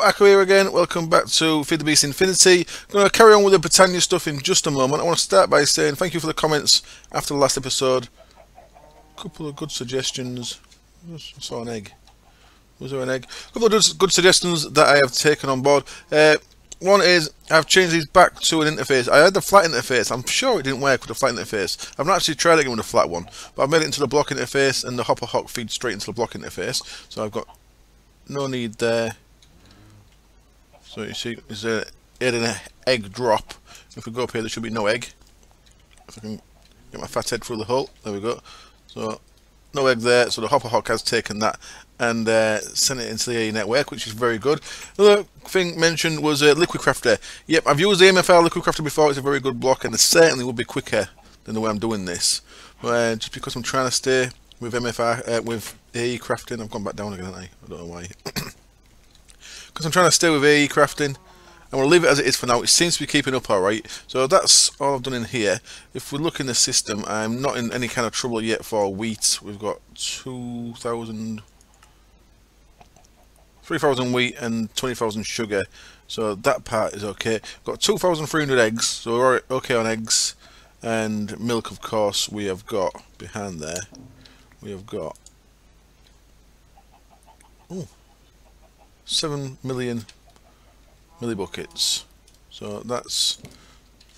Hello, Akko here again. Welcome back to FTB Infinity. I'm going to carry on with the Botania stuff in just a moment. I want to start by saying thank you for the comments after the last episode. A couple of good suggestions. I saw an egg. Was there an egg? A couple of good suggestions that I have taken on board. One is I've changed these back to an interface. I had the flat interface. I'm sure it didn't work with the flat interface. I've not actually tried it again with the flat one, but I've made it into the block interface, and the hopper hock feeds straight into the block interface. So I've got no need there. So you see, there's an egg drop. If we go up here, there should be no egg. If I can get my fat head through the hole, there we go. So no egg there. So the hopper hock has taken that and sent it into the network, which is very good. Another thing mentioned was Liquid Crafter. Yep, I've used the MFR Liquid Crafter before. It's a very good block, and it certainly will be quicker than the way I'm doing this. Just because I'm trying to stay with MFR with AE crafting, I've gone back down again, haven't I don't know why. Because I'm trying to stay with AE crafting, and we'll leave it as it is for now. It seems to be keeping up alright. So that's all I've done in here. If we look in the system, I'm not in any kind of trouble yet for wheat. We've got 3,000 wheat and 20,000 sugar. So that part is okay. Got 2,300 eggs, so we're okay on eggs. And milk, of course, we have got behind there. We have got 7 million millibuckets, so that's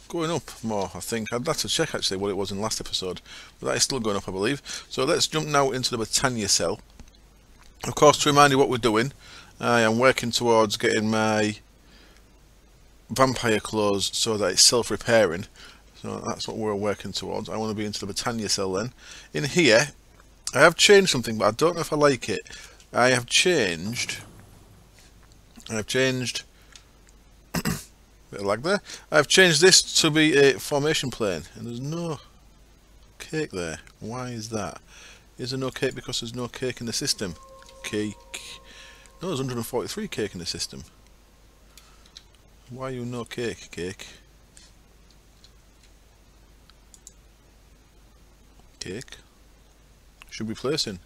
going up more. I think I'd have to check actually what it was in the last episode, but that is still going up, I believe. So let's jump now into the Botania cell. Of course, to remind you what we're doing, I am working towards getting my vampire clothes so that it's self-repairing. So that's what we're working towards. I want to be into the Botania cell then. In here, I have changed something, but I don't know if I like it. I have changed bit of lag there. I've changed this to be a formation plane, and there's no cake there. Why is that? Is there no cake because there's no cake in the system? Cake. No, there's 143 cake in the system. Why are you no cake, cake? Cake. Should be placing,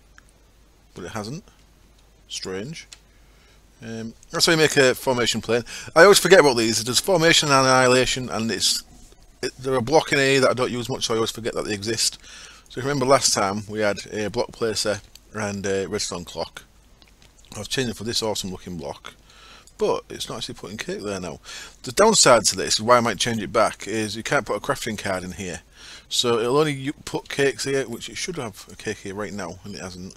but it hasn't. Strange. That's how you make a formation plane. I always forget about these. There's formation and annihilation, and they're a block in A that I don't use much, so I always forget that they exist. So if you remember last time, we had a block placer and a redstone clock. I've changed it for this awesome looking block, but it's not actually putting cake there now. The downside to this, why I might change it back, is you can't put a crafting card in here. So it'll only put cakes here, which it should have a cake here right now, and it hasn't.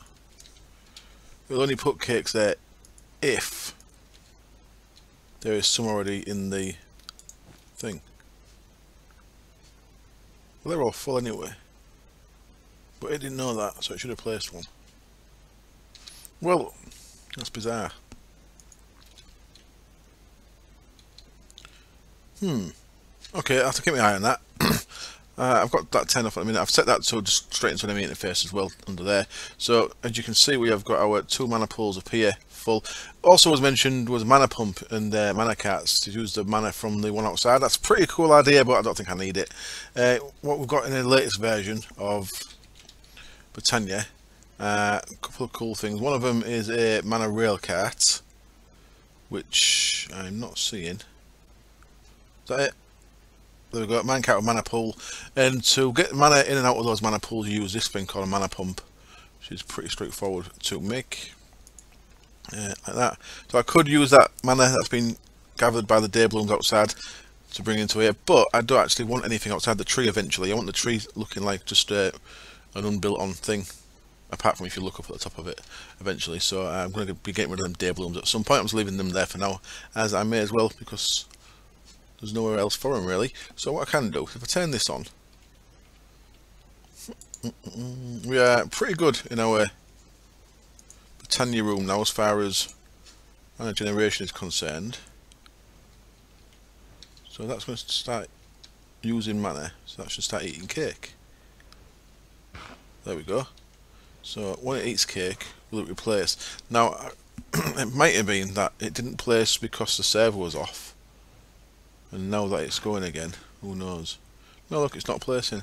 It'll only put cakes there if there is some already in the thing. Well, they're all full anyway, but it didn't know that, so it should have placed one. Well, that's bizarre. Okay, I have to keep my eye on that. I've got that 10 off at the minute. I've set that to just straight into an enemy interface as well under there. So as you can see, we have got our 2 mana pools up here full. Also, as mentioned, was mana pump and mana carts to use the mana from the one outside. That's a pretty cool idea, but I don't think I need it. What we've got in the latest version of Botania, a couple of cool things. One of them is a mana rail cart, which I'm not seeing. Is that it? There we go, man cart with mana pool, and to get mana in and out of those mana pools you use this thing called a mana pump, which is pretty straightforward to make, like that. So I could use that mana that's been gathered by the day blooms outside to bring into here, but I don't actually want anything outside the tree eventually. I want the tree looking like just an unbuilt on thing, apart from if you look up at the top of it eventually. So I'm going to be getting rid of them day blooms at some point. I'm just leaving them there for now, as I may as well, because there's nowhere else for them really. So what I can do, if I turn this on, we are pretty good in our Botania room now as far as mana generation is concerned. So that's going to start using mana, so that should start eating cake. There we go. So when it eats cake, will it replace? Now, it might have been that it didn't place because the server was off. And now that it's going again, who knows? No, look, it's not placing.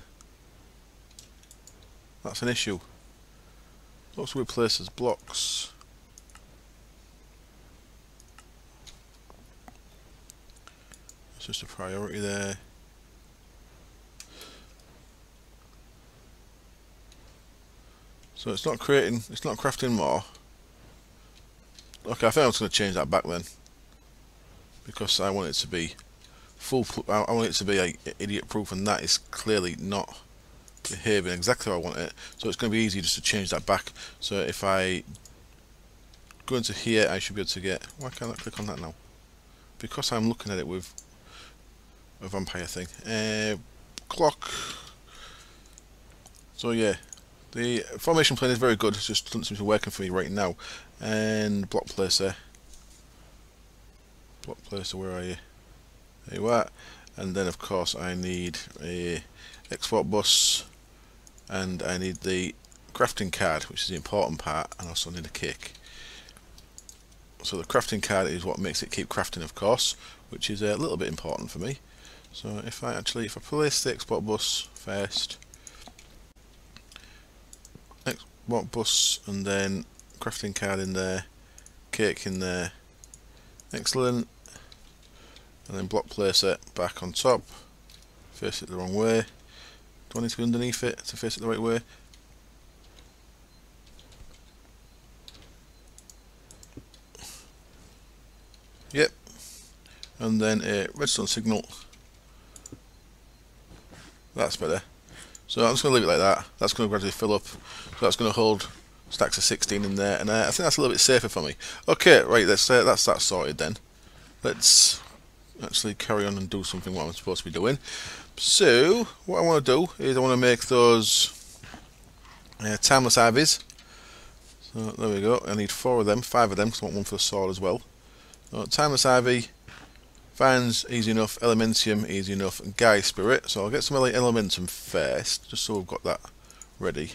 That's an issue. Looks like we place as blocks. just a priority there. So it's not creating, it's not crafting more. Okay, I think I'm just going to change that back then, because I want it to be full. I want it to be idiot proof, and that is clearly not behaving exactly how I want it. So it's going to be easy just to change that back. So if I go into here, I should be able to get. Why can't I click on that now? Because I'm looking at it with a vampire thing. Clock. So yeah, the formation plane is very good. It just doesn't seem to be working for me right now. And block placer. Block placer, where are you? There you are. And then of course I need a export bus, and I need the crafting card, which is the important part, and also need a cake. So the crafting card is what makes it keep crafting, of course, which is a little bit important for me. So if I place the export bus first, export bus, and then crafting card in there, cake in there, excellent, and then block placer back on top, face it the wrong way. Do I need to be underneath it to face it the right way? Yep. And then a redstone signal. That's better. So I'm just going to leave it like that. That's going to gradually fill up. So that's going to hold stacks of 16 in there, and I think that's a little bit safer for me. Okay, right, that's that sorted then. Let's actually carry on and do something what I'm supposed to be doing. So what I want to do is I want to make those timeless ivies. So there we go. I need 4 of them, 5 of them, because I want one for the sword as well. So, timeless ivy, vines, easy enough. Elementium, easy enough. And Gaia Spirit. So I'll get some Elementium first, just so we've got that ready.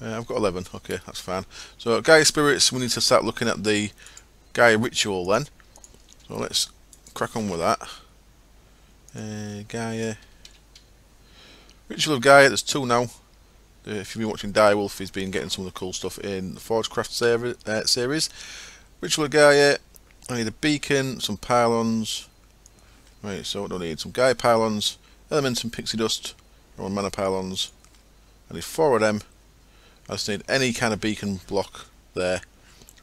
I've got 11. Okay, that's fine. So Gaia Spirits, we need to start looking at the Gaia Ritual then. So let's crack on with that. Gaia Ritual of Gaia. There's 2 now. If you've been watching Direwolf, he's been getting some of the cool stuff in the Forgecraft series. Ritual of Gaia. I need a beacon, some pylons. Right, so what do I need? Some Gaia pylons, elements and pixie dust, or mana pylons. I need 4 of them. I just need any kind of beacon block there,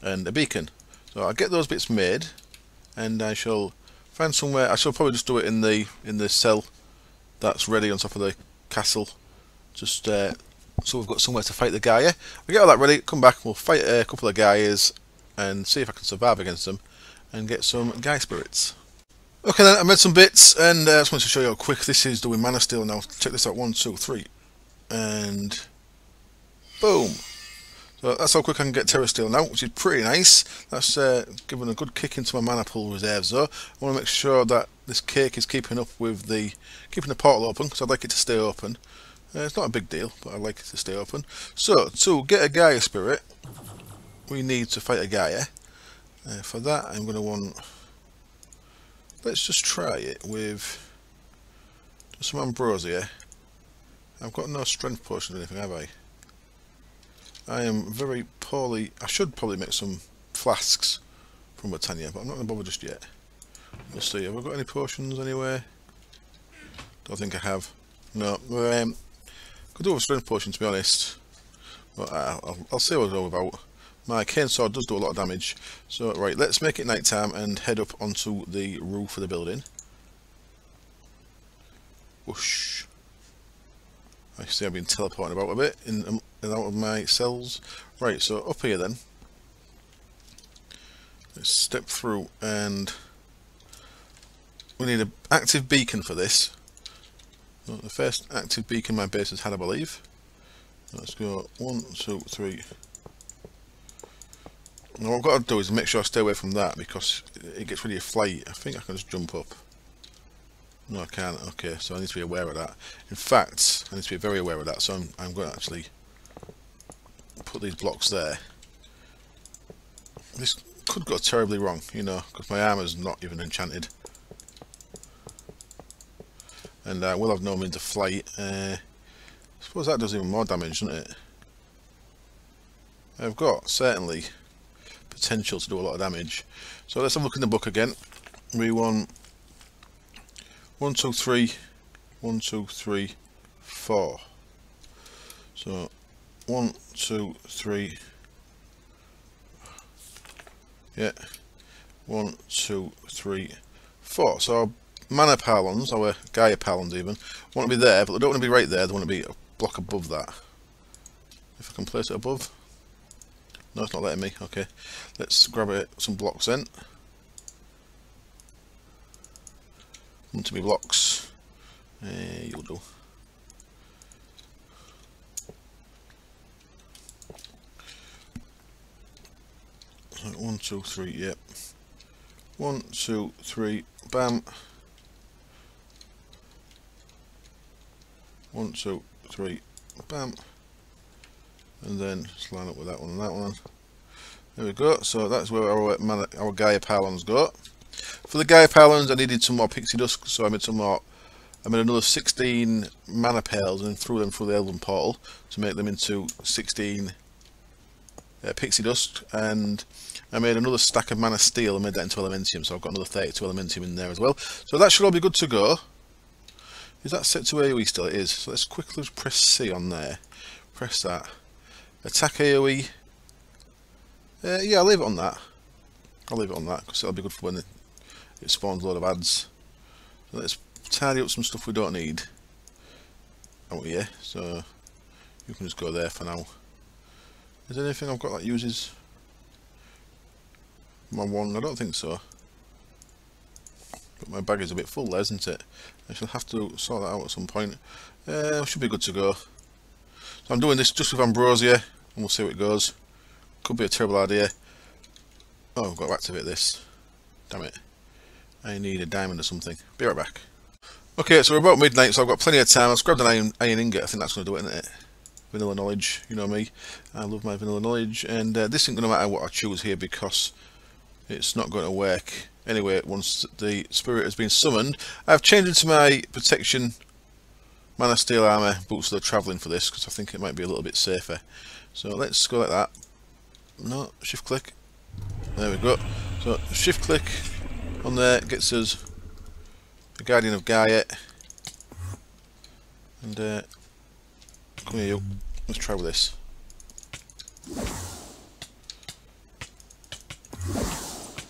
and a beacon. So I'll get those bits made, and I shall find somewhere. I shall probably just do it in the cell that's ready on top of the castle, just so we've got somewhere to fight the Gaia. We get all that ready, come back, we'll fight a couple of Gaias and see if I can survive against them and get some Gaia spirits. Okay then, I made some bits, and I just wanted to show you how quick this is doing mana steal now. Check this out, 1, 2, 3, and boom. So that's how quick I can get Terra Steel now, which is pretty nice. That's giving a good kick into my mana pool reserves though. I want to make sure that this cake is keeping up with keeping the portal open, because I'd like it to stay open. It's not a big deal, but I'd like it to stay open. So, to get a Gaia Spirit, we need to fight a Gaia. For that, I'm going to want... Let's just try it with just some ambrosia. I've got no strength potions or anything, have I? I am very poorly... I should probably make some flasks from Botania, but I'm not going to bother just yet. We'll see. Have I got any potions anywhere? Don't think I have. No. Could do with strength potion, to be honest. But I'll see what it's all about. My cane sword does do a lot of damage. So, right, let's make it night time and head up onto the roof of the building. Whoosh. I see I've been teleporting about a bit in and out of my cells. Right, so up here then. Let's step through, and we need an active beacon for this. So the first active beacon my base has had, I believe. Let's go 1, 2, 3. Now what I've got to do is make sure I stay away from that, because it gets really a flight. I think I can just jump up. No, I can't. Okay, so I need to be aware of that. In fact, I need to be very aware of that, so I'm going to actually put these blocks there. This could go terribly wrong, you know, because my armour's not even enchanted. And I will have no means of flight. I suppose that does even more damage, doesn't it? I've got, certainly, potential to do a lot of damage. So let's have a look in the book again. We want 1, 2, 3, 1, 2, 3, 4. So 1, 2, 3. Yeah. 1, 2, 3, 4. So our mana pylons, our Gaia pylons even, want to be there, but they don't want to be right there. They want to be a block above that. If I can place it above. No, it's not letting me. Okay, let's grab some blocks then. Come to me blocks. You'll do. So 1, 2, 3. Yep. 1, 2, 3. Bam. 1, 2, 3. Bam. And then just line up with that one and that one. There we go. So that's where our Gaia pylons go. For the Gaia pylons, I needed some more pixie dust, so I made some more. I made another 16 mana pearls and threw them through the Elven portal to make them into 16 pixie dust. And I made another stack of mana steel and made that into elementium. So I've got another 32 elementium in there as well. So that should all be good to go. Is that set to AoE still? It is. So let's quickly press C on there. Press that. Attack AoE. Yeah, I'll leave it on that. I'll leave it on that because it'll be good for when it spawns a load of ads. So let's tidy up some stuff we don't need out here. So you can just go there for now. Is there anything I've got that uses my one? I don't think so. But my bag is a bit full there, isn't it? I shall have to sort that out at some point. Should be good to go. So I'm doing this just with Ambrosia, and we'll see how it goes. Could be a terrible idea. Oh, I've got to activate this. Damn it. I need a diamond or something. Be right back. Okay, so we're about midnight, so I've got plenty of time. I've grabbed an iron ingot. I think that's going to do it, isn't it? Vanilla knowledge, you know me. I love my vanilla knowledge. And this isn't going to matter what I choose here because it's not going to work. Anyway, once the spirit has been summoned, I've changed into my protection mana steel armor boots that are travelling for this because I think it might be a little bit safer. So let's go like that. No, shift click. There we go. So shift click on there gets us the Guardian of Gaia. And come here, you. Let's try with this.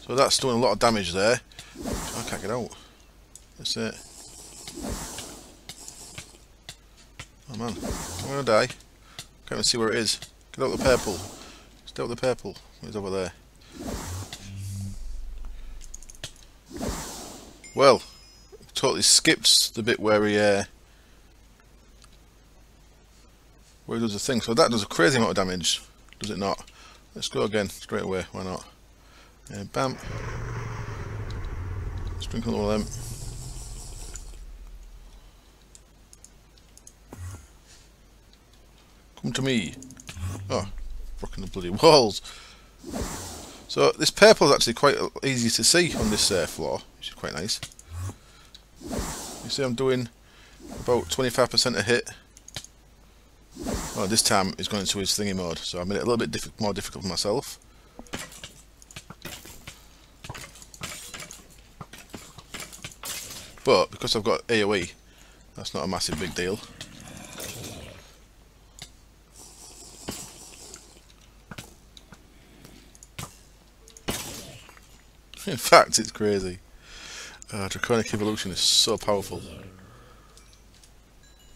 So that's doing a lot of damage there. I can't get out. That's it. Oh man, I'm gonna die. Can't even see where it is. Get out the purple. Stay out the purple. It's over there. Well, totally skipped the bit where he does the thing. So that does a crazy amount of damage, does it not? Let's go again straight away. Why not? Bam. Sprinkle all of them. Come to me. Oh, broken the bloody walls. So this purple is actually quite easy to see on this floor, which is quite nice. You see I'm doing about 25% a hit. Oh, this time he's going into his thingy mode, so I made it a little bit more difficult for myself. But because I've got AoE, that's not a massive big deal. In fact, it's crazy. Draconic Evolution is so powerful.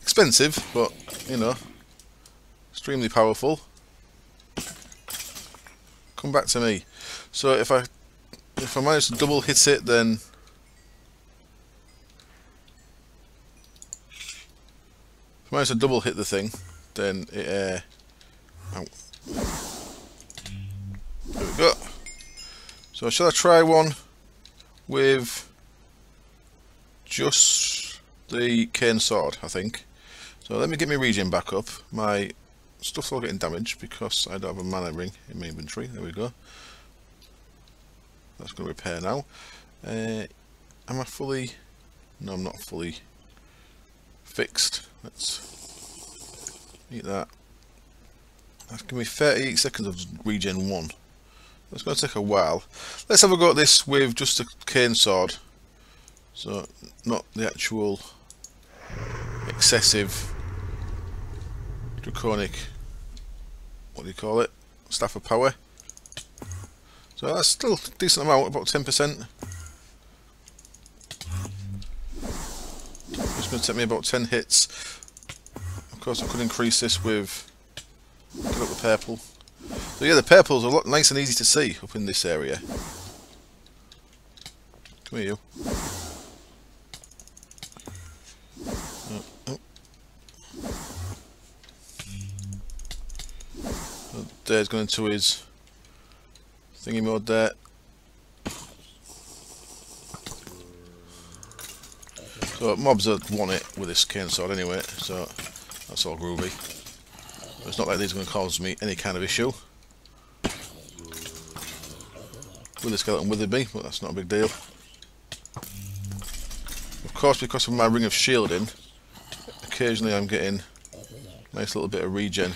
Expensive, but, you know, extremely powerful. Come back to me. So if I manage to double hit it, then if I manage to double hit the thing, then it ow. There we go. So shall I try one with just the cane sword, I think. So let me get my regen back up. My stuff's all getting damaged because I don't have a mana ring in my inventory. There we go. That's going to repair now. Am I fully... No, I'm not fully fixed. Let's eat that. That's going to be 38 seconds of regen 1. It's going to take a while. Let's have a go at this with just a cane sword. So not the actual excessive draconic, what do you call it, staff of power. So that's still a decent amount, about 10%. It's going to take me about 10 hits. Of course I could increase this with, get up the purple. So yeah, the purple's a lot nice and easy to see up in this area. Come here, you. Oh, oh. So there's going into his thingy mode there. So mobs want it with this cane sword anyway, so that's all groovy. But it's not like these are going to cause me any kind of issue. With the skeleton withered me, but that's not a big deal. Of course, because of my ring of shielding, occasionally I'm getting a nice little bit of regen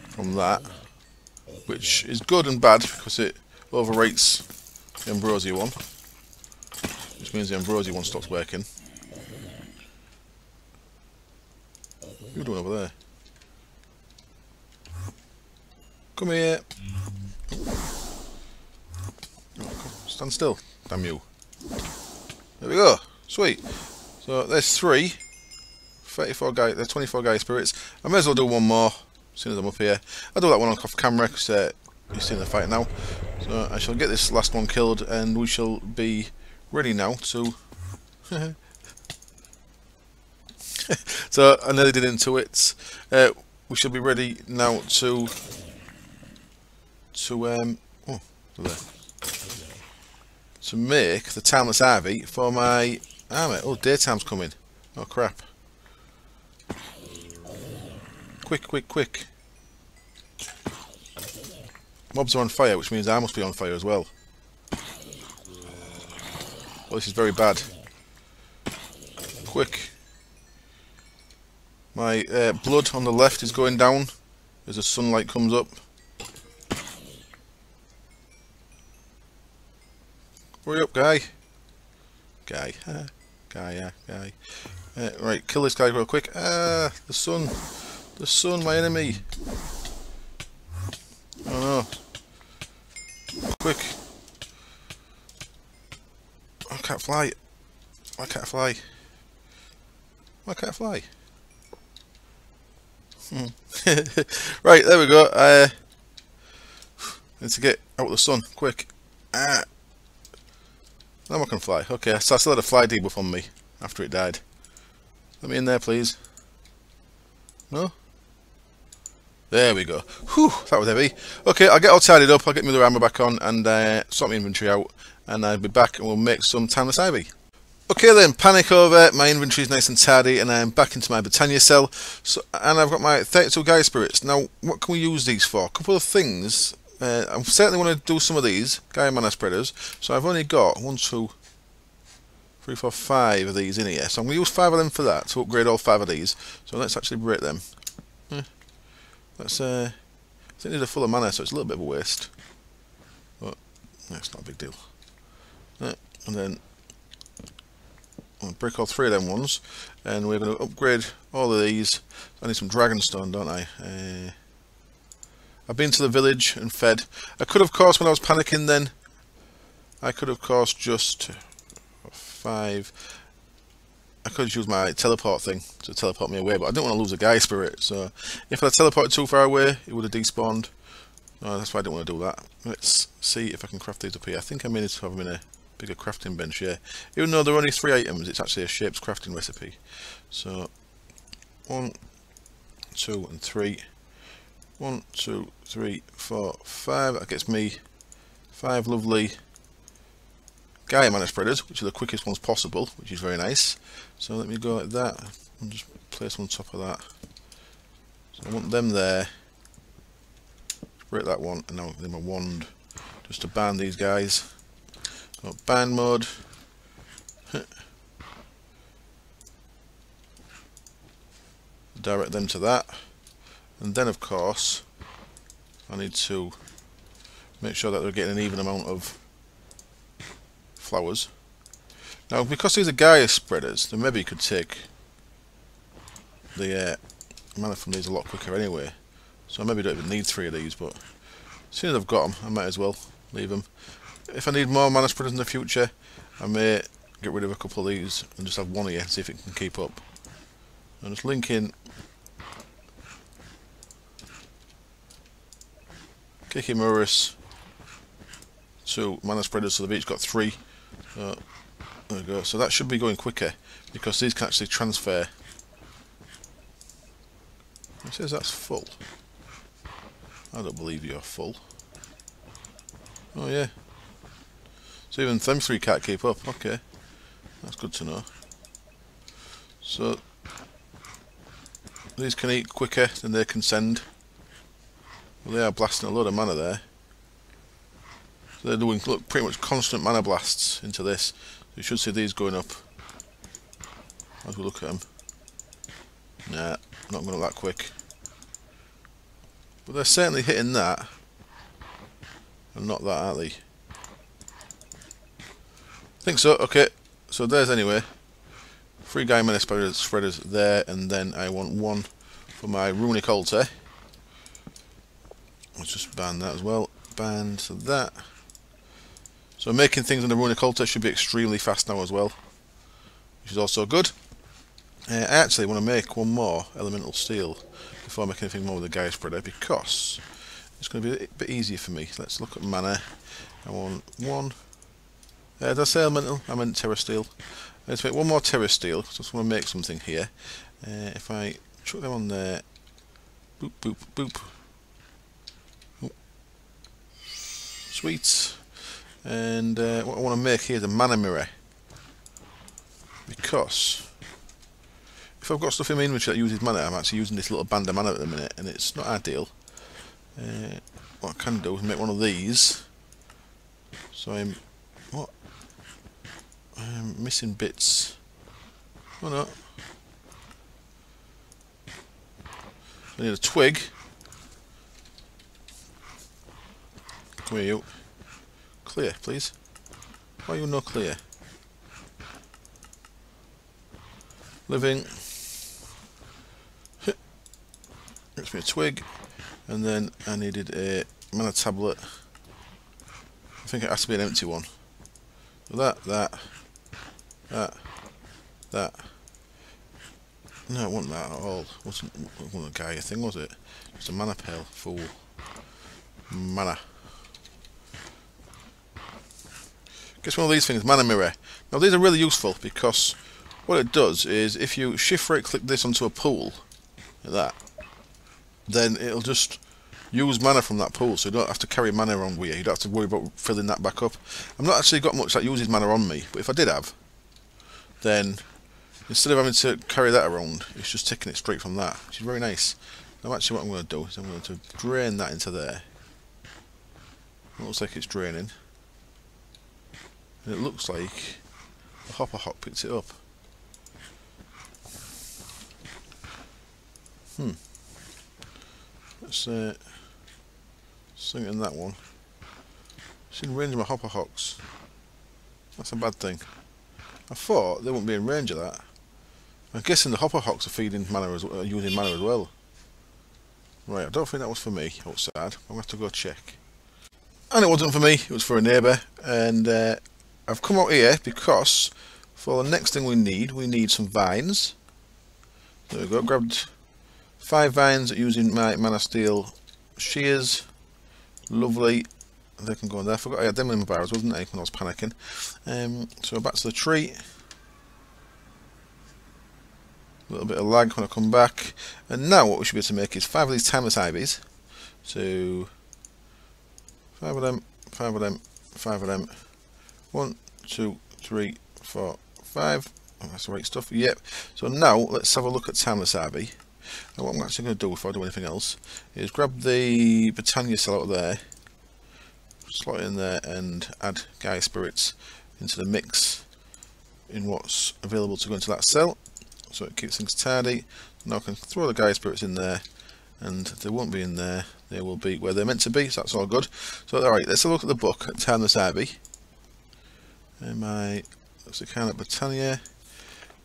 from that, which is good and bad because it overrates the Ambrosia one, which means the Ambrosia one stops working. What are you doing over there? Come here. Oh, stand still, damn you. There we go. Sweet. So there's 34 guy, there's 24 guy spirits. I may as well do one more, seeing as I'm up here. I'll do that one off camera because you're seeing the fight now. So I shall get this last one killed, and we shall be ready now to. So I nearly did into it. We shall be ready now to make the timeless ivy for my armour. Oh, daytime's coming. Oh crap. Quick, quick, quick. Mobs are on fire, which means I must be on fire as well. Oh, this is very bad. Quick. My blood on the left is going down as the sunlight comes up. Hurry up, guy. Guy. Guy. Right, kill this guy real quick. The sun. The sun, my enemy. Oh no. Quick. I can't fly. Why can't I fly? Why can't I fly? Right, there we go. Need to get out of the sun, quick. Now I can fly. Okay, so I still had a fly debuff on me after it died. Let me in there, please. No? There we go. Whew, that was heavy. Okay, I'll get all tidied up, I'll get my other armour back on, and sort my inventory out, and I'll be back and we'll make some timeless ivy. Okay then, panic over, my inventory is nice and tidy, and I'm back into my Botania cell, and I've got my 32 Gaia spirits. Now, what can we use these for? A couple of things. I certainly want to do some of these, Gaia mana spreaders, so I've only got 1, 2, 3, 4, 5 of these in here, so I'm going to use 5 of them for that, to upgrade all 5 of these. So let's actually break them. Let's, I think these are full of mana, so it's a little bit of a waste, but it's not a big deal. And then I'll break all 3 of them ones, and we're going to upgrade all of these. I need some dragonstone, don't I? I've been to the village and fed. I could, of course, when I was panicking then, I could, of course, just 5. I could use my teleport thing to teleport me away, but I didn't want to lose a Gaia spirit, so if I teleported too far away, it would have despawned. No, that's why I didn't want to do that. Let's see if I can craft these up here. I think I may need to have them in a bigger crafting bench, yeah. Even though there are only 3 items, it's actually a shapes crafting recipe. So, 1, 2, and 3. 1, 2, 3, 4, 5. That gets me 5 lovely Gaia mana spreaders, which are the quickest ones possible, which is very nice. So let me go like that and just place them on top of that. So I want them there. Break that one, and now I'll my wand just to ban these guys. So ban mode. Direct them to that. And then of course I need to make sure that they're getting an even amount of flowers. Now, because these are Gaia spreaders, then maybe you could take the mana from these a lot quicker anyway. So maybe don't even need 3 of these, but as soon as I've got them, I might as well leave them. If I need more mana spreaders in the future, I may get rid of a couple of these and just have one here and see if it can keep up. I'm just linking Kikimurus to mana spreaders, so they've each got 3. So there we go. So that should be going quicker because these can actually transfer. It says that's full. I don't believe you're full. Oh yeah. So even them 3 can't keep up. Okay, that's good to know. So these can eat quicker than they can send. Well, they are blasting a load of mana there. So they're doing, look, pretty much constant mana blasts into this. You should see these going up as we look at them. Nah, not going up that quick. But they're certainly hitting that, and not that, aren't they? I think so. Okay, so there's anyway 3 Gaia mana spreaders there, and then I want 1 for my runic altar. Let's just ban that as well. Ban to that. So making things on the runic altar should be extremely fast now as well, which is also good. I actually want to make 1 more elemental steel before I make anything more with the Gaia spreader, because it's going to be a bit easier for me. Let's look at mana. I want 1. Did I say elemental? I meant terra steel. I need to make 1 more terra steel. So I just want to make something here. If I chuck them on there, boop, boop, boop. Oh. Sweet. And what I want to make here is a mana mirror, because if I've got stuff in my inventory that uses mana, I'm actually using this little band of mana at the minute, and it's not ideal. What I can do is make 1 of these. So I'm missing bits. Oh no. I need a twig. Come here, you. Clear, please. Why are you not clear? Living. Gets me a twig, and then I needed a mana tablet. I think it has to be an empty one. So that. No, it wasn't that at all. It wasn't a Gaia thing, was it? Just a mana pail full mana. Guess one of these things, mana mirror. Now these are really useful because what it does is if you shift right click this onto a pool, like that, then it'll just use mana from that pool, so you don't have to carry mana around with you. You don't have to worry about filling that back up. I've not actually got much that uses mana on me, but if I did have, then instead of having to carry that around, it's just taking it straight from that, which is very nice. Now actually what I'm going to do is I'm going to drain that into there. It looks like it's draining. And it looks like the hopper hawk picks it up. Let's sink in that one. It's in range of my hopper hawks. That's a bad thing. I thought they wouldn't be in range of that. I'm guessing the hopper hawks are feeding mana using mana as well. Right, I don't think that was for me outside. I'm going to have to go check. And it wasn't for me, it was for a neighbour. And I've come out here because for the next thing we need some vines. There we go, grabbed 5 vines using my mana steel shears. Lovely. They can go in there. I forgot I had them in my barrels, wasn't I, when I was panicking. So back to the tree. A little bit of lag when I come back. And now what we should be able to make is 5 of these timeless ivies. So 5 of them, 5 of them, 5 of them. 1, 2, 3, 4, 5. Oh, that's the right stuff. Yep. So now let's have a look at timeless ivy. And what I'm actually going to do before I do anything else is grab the Botania cell out of there, slot it in there, and add Gaia spirits into the mix in what's available to go into that cell, so it keeps things tidy. Now I can throw the Gaia spirits in there, and they won't be in there, they will be where they're meant to be, so that's all good. So alright, let's have a look at the book at timeless ivy. And my That's the kind of Botania.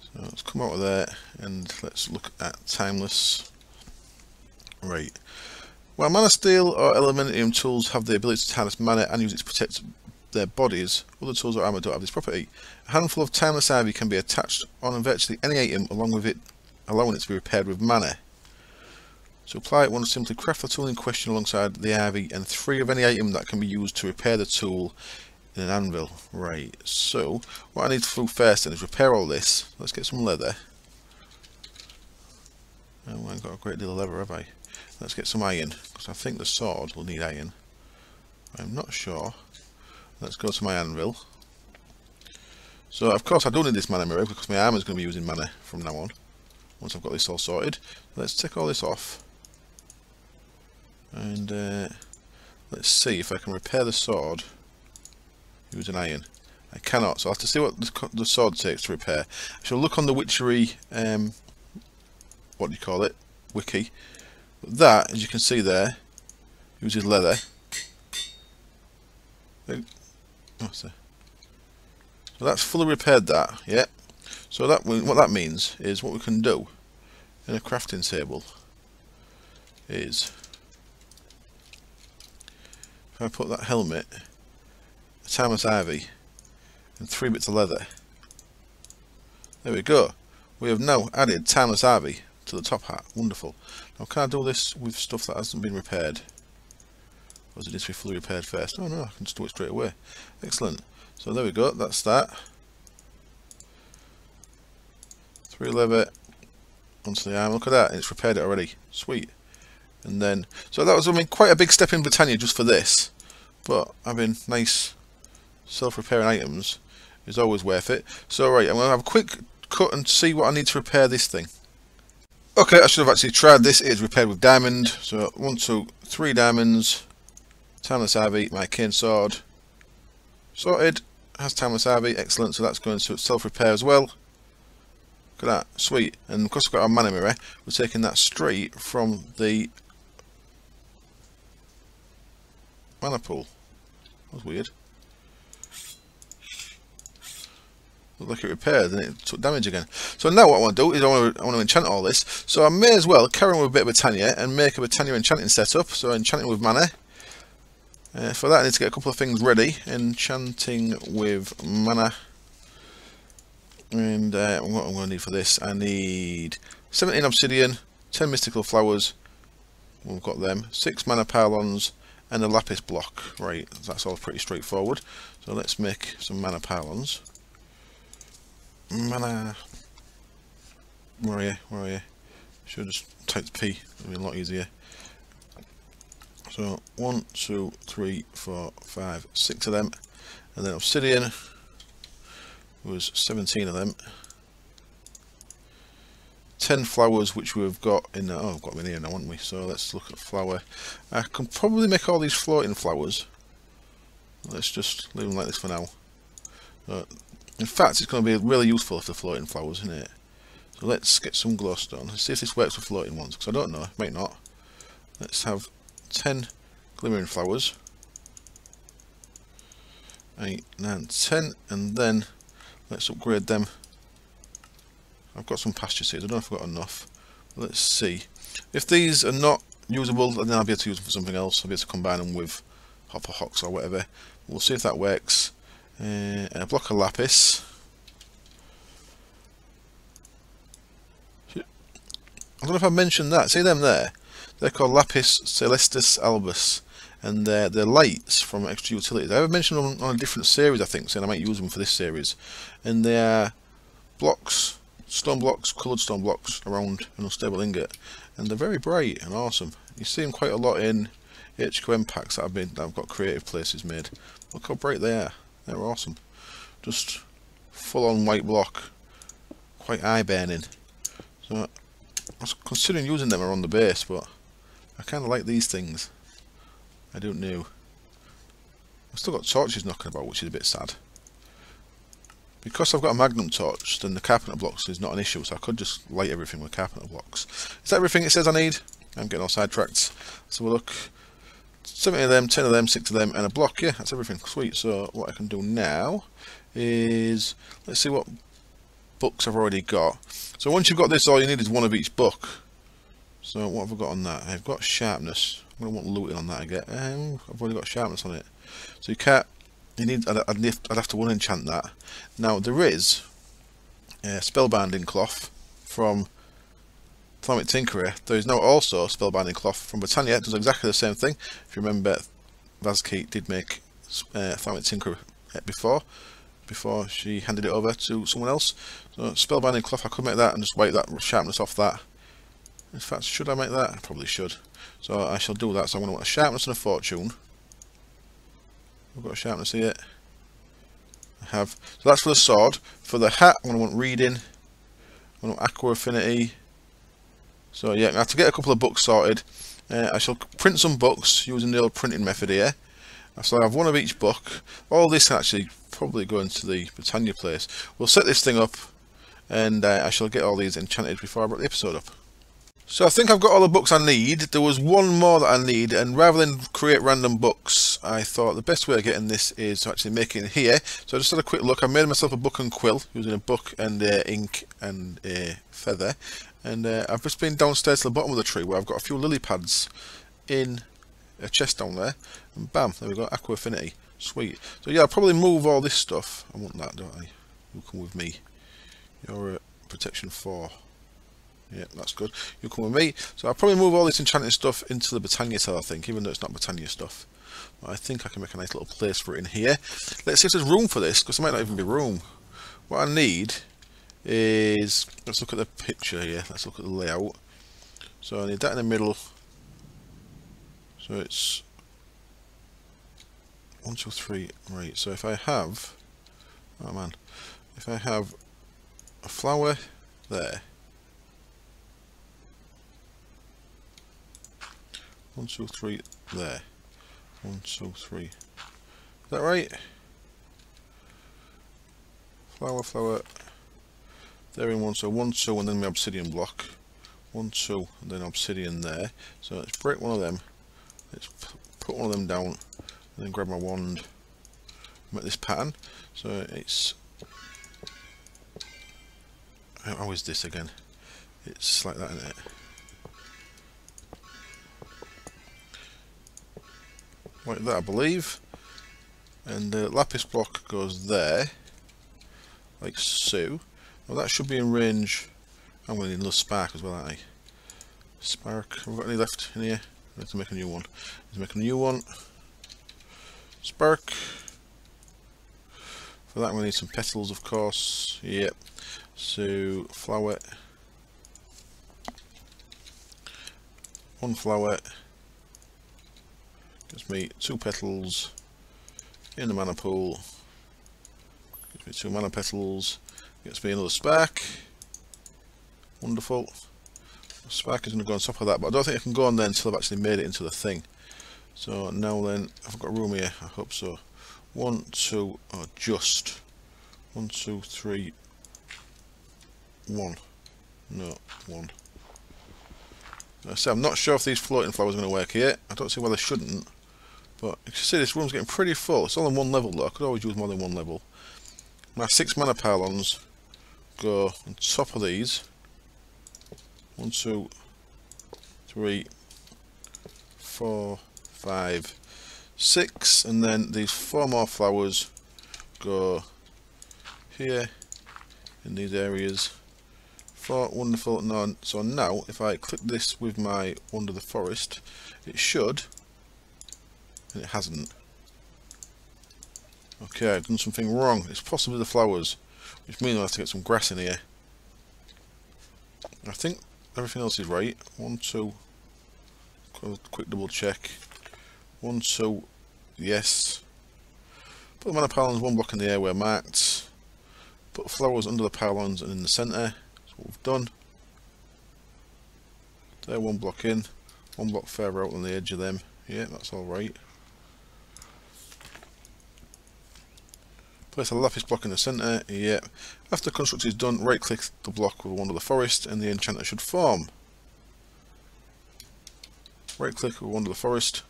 So let's come out of there and let's look at Timeless. Right. While Mana Steel or Elementium tools have the ability to harness mana and use it to protect their bodies, other tools or armor don't have this property. A handful of Timeless Ivy can be attached on virtually any item along with it, allowing it to be repaired with mana. To apply it, one will simply craft the tool in question alongside the Ivy and 3 of any item that can be used to repair the tool in an anvil. Right, so what I need to do first then is repair all this. Let's get some leather. Oh, I haven't got a great deal of leather, have I? Let's get some iron, because I think the sword will need iron. I'm not sure. Let's go to my anvil. So, of course, I don't need this mana mirror, because my armor is going to be using mana from now on. Once I've got this all sorted. Let's take all this off. And let's see if I can repair the sword using iron. I cannot, so I'll have to see what the sword takes to repair. I shall look on the witchery, what do you call it, wiki. But that, as you can see there, uses leather. So that's fully repaired that, yeah. So that what that means is what we can do in a crafting table is if I put that helmet, a Timeless Ivy, and 3 bits of leather. There we go. We have now added Timeless Ivy to the top hat. Wonderful. Now can I do this with stuff that hasn't been repaired? Or does it need to be fully repaired first? Oh no, I can just do it straight away. Excellent. So there we go, that's that. 3 leather onto the arm. Look at that, it's repaired it already. Sweet. And then, so that was, I mean, quite a big step in Botania just for this. But having nice self-repairing items is always worth it. So right, I'm going to have a quick cut and see what I need to repair this thing. Okay, I should have actually tried this. It is repaired with diamond. So 1, 2, 3 diamonds. Timeless Ivy, my cane sword. Sorted. Has Timeless Ivy, excellent. So that's going to self-repair as well. Look at that, sweet. And because we've got our mana mirror, we're taking that straight from the mana pool. That was weird. Looked like it repaired and it took damage again. So now what I want to do is I want to enchant all this. So I may as well carry on with a bit of Botania and make a Botania enchanting setup. So enchanting with mana. For that I need to get a couple of things ready. Enchanting with mana. And what I'm going to need for this, I need 17 obsidian, 10 mystical flowers. We've got them. 6 mana pylons and a lapis block. Right, that's all pretty straightforward. So let's make some mana pylons. Mana. Where are you? Where are you? Should have just typed P. It'll be a lot easier. So 1, 2, 3, 4, 5, 6 of them, and then obsidian was 17 of them. 10 flowers, which we've got in. Oh, we've got them in here now, haven't we? So let's look at flower. I can probably make all these floating flowers. Let's just leave them like this for now. In fact, it's going to be really useful if they're floating flowers, isn't it? So let's get some glowstone. Let's see if this works with floating ones, because I don't know, it might not. Let's have 10 glimmering flowers. 8, 9, 10, and then let's upgrade them. I've got some pasture seeds, I don't know if I've got enough. Let's see. If these are not usable, then I'll be able to use them for something else. I'll be able to combine them with hopper hocks or whatever. We'll see if that works. And a block of lapis. I don't know if I mentioned that. See them there? They're called Lapis Celestis Albus, and they're lights from Extra Utilities. I ever mentioned them on a different series, I think, saying I might use them for this series. And they are blocks, stone blocks, coloured stone blocks around an unstable ingot, and they're very bright and awesome. You see them quite a lot in HQM packs that I've got creative places made. Look how bright they are. They're awesome. Just full on white block, quite eye burning. So I was considering using them around the base, but I kind of like these things. I don't know. I've still got torches knocking about, which is a bit sad. Because I've got a magnum torch, then the carpenter blocks is not an issue, so I could just light everything with carpenter blocks. Is that everything it says I need? I'm getting all sidetracked. So we'll look. 70 of them, 10 of them, 6 of them, and a block. Yeah, that's everything. Sweet. So what I can do now is, let's see what books I've already got. So once you've got this, all you need is one of each book. So what have I got on that? I've got sharpness. I'm going to want looting on that again. I've already got sharpness on it. So you can't, I'd have to enchant that. Now there is a spellbinding cloth from Atomic Tinkerer. There is now also a spellbinding cloth from Botania. It does exactly the same thing. If you remember, Vazki did make Atomic Tinkerer before she handed it over to someone else. So spellbinding cloth, I could make that and just wipe that sharpness off that. In fact, should I make that? I probably should. So I shall do that. So I'm going to want a sharpness and a fortune. I've got a sharpness here. I have. So that's for the sword. For the hat, I'm going to want reading. I'm going to want aqua affinity. So yeah, I have to get a couple of books sorted. I shall print some books using the old printing method here. So I have one of each book. All this actually probably go into the Botania place. We'll set this thing up, and I shall get all these enchanted before I brought the episode up. So I think I've got all the books I need. There was one more that I need, and rather than create random books, I thought the best way of getting this is to actually make it here. So I just had a quick look. I made myself a book and quill using a book and ink and a feather, and I've just been downstairs to the bottom of the tree where I've got a few lily pads in a chest down there, and bam, there we go, aqua affinity. Sweet. So yeah, I'll probably move all this stuff. I want that, don't I? You come with me. You're protection 4. Yeah, that's good. You come with me. So I'll probably move all this enchanting stuff into the Botania cell, I think, even though it's not Botania stuff. But I think I can make a nice little place for it in here. Let's see if there's room for this, because there might not even be room. What I need is, let's look at the picture here. Let's look at the layout. So I need that in the middle. So it's 1, 2, 3. Right. So if I have, oh man, if I have a flower there. 1, 2, 3 there. 1, 2, 3. Is that right? Flower. There in 1, so 1, 2, and then my obsidian block. 1, 2, and then obsidian there. So let's break one of them. Let's put one of them down, and then grab my wand. Make this pattern. So it's. How is this again? It's like that, isn't it? Like that, I believe, and the lapis block goes there, like so. Well, that should be in range. I'm going to need another spark as well, aren't I? Spark. Have we got any left in here? I have to make a new one. Let's make a new one. Spark. For that, we need some petals, of course. Yep. So flower. 1 flower. Gives me 2 petals in the mana pool. Gives me 2 mana petals. Gets me another spark. Wonderful. The spark is going to go on top of that, but I don't think I can go on there until I've actually made it into the thing. So now then, I've got room here. I hope so. 1, 2, or just 1, 2, 3. 1. No, 1. So I'm not sure if these floating flowers are going to work here. I don't see why they shouldn't. But you can see this room's getting pretty full. It's all on 1 level though. I could always use more than 1 level. My 6 mana pylons go on top of these. 1, 2, 3, 4, 5, 6, and then these 4 more flowers go here in these areas. 4, wonderful. No, so now if I click this with my Wand of the Forest, it should, and it hasn't. Okay, I've done something wrong. It's possibly the flowers, which means I have to get some grass in here. I think everything else is right. 1, 2. Quick double check. 1, 2. Yes. Put the mana pylons 1 block in the air where marked. Put the flowers under the pylons and in the centre. That's what we've done. There, 1 block in. 1 block further out on the edge of them. Yeah, that's all right. Place a lapis block in the centre. Yeah. After construct is done, right click the block with Wand of the Forest and the enchanter should form. Right click with Wand of the Forest.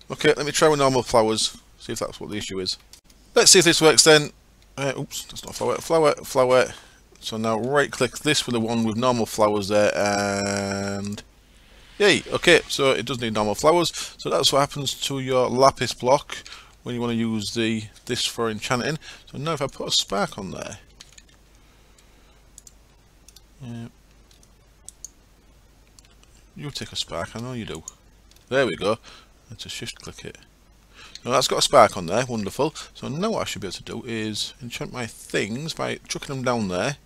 Okay, let me try with normal flowers, see if that's what the issue is. Let's see if this works then. Oops, that's not flower. Flower. So now right click this with the one with normal flowers there, and yay. Okay, so it does need normal flowers. So that's what happens to your lapis block when you want to use this for enchanting. So now if I put a spark on there, you take a spark. I know you do. There we go. Let's just shift click it. Now that's got a spark on there, wonderful. So now what I should be able to do is enchant my things by chucking them down there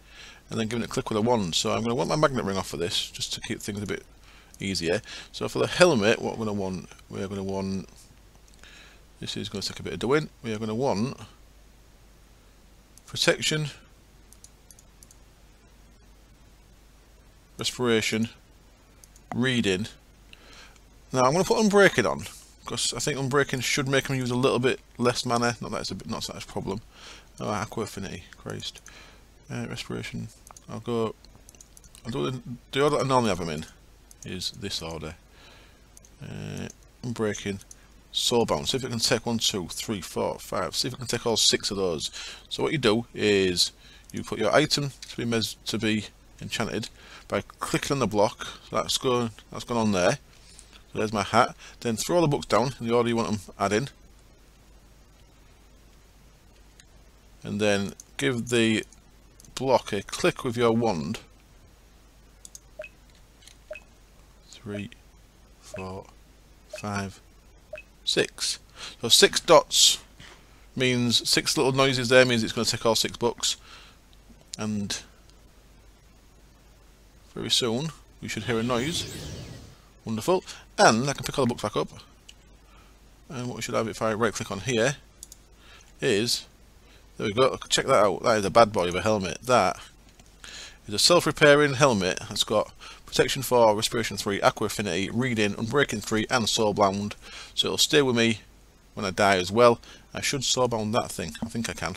and then giving it a click with a wand. So I'm going to want my magnet ring off for this, just to keep things a bit easier. So for the helmet, what we're going to want, this is going to take a bit of doing, we are going to want protection, respiration, reading. Now I'm going to put unbreaking on, because I think unbreaking should make him use a little bit less mana. Not that it's not such a problem. Oh, aqua affinity, Christ. Respiration. I'll do the order I normally have them in. Is this order. Unbreaking, soulbound. See if it can take 1, 2, 3, 4, 5. See if it can take all 6 of those. So what you do is you put your item to be enchanted by clicking on the block. So that's gone on there. So there's my hat. Then throw all the books down in the order you want them adding, and then give the block a click with your wand. 3, 4, 5, 6. So 6 dots means 6 little noises there, means it's going to take all 6 books, and very soon we should hear a noise. Wonderful. And I can pick all the books back up, and what we should have if I right click on here is, there we go, check that out. That is a bad boy of a helmet. That is a self-repairing helmet that's got protection 4, respiration 3, aqua affinity, reading, unbreaking 3 and soulbound. So it'll stay with me when I die as well. I should soulbound that thing. I think I can.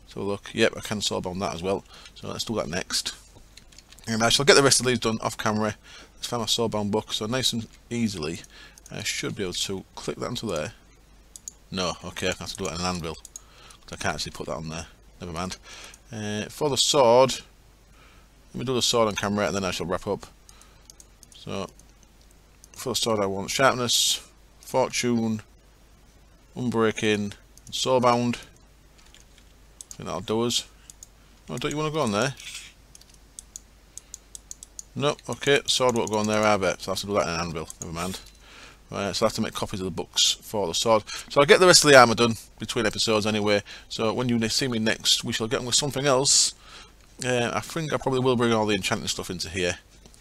So look, yep, I can soulbound that as well. So let's do that next. And I shall get the rest of these done off camera. Let's find my soulbound book. So nice and easily I should be able to click that onto there. No, okay, I have to do it on an anvil. I can't actually put that on there. Never mind. For the sword, let me do the sword on camera and then I shall wrap up. So, for the sword I want sharpness, fortune, unbreaking, soulbound. I think that'll do us. Oh, don't you want to go on there? No, okay, sword won't go on there either, so I have to do that in an anvil. Never mind. Right, so I have to make copies of the books for the sword. So I'll get the rest of the armour done between episodes anyway. So when you see me next, we shall get on with something else. I think I probably will bring all the enchanting stuff into here.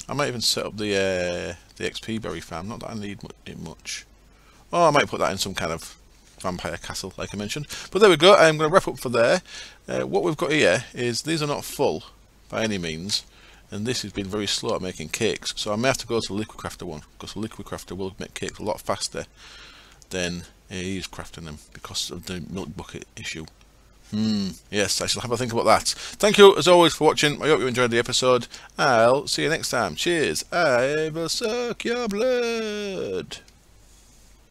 I might even set up the XP berry farm. Not that I need it much. Oh, I might put that in some kind of vampire castle, like I mentioned. But there we go. I'm going to wrap up for there. What we've got here is these are not full by any means. And this has been very slow at making cakes, so I may have to go to the liquid crafter one, because the liquid crafter will make cakes a lot faster than he is crafting them because of the milk bucket issue. Yes, I shall have a think about that. Thank you as always for watching. I hope you enjoyed the episode. I'll see you next time. Cheers. I will suck your blood.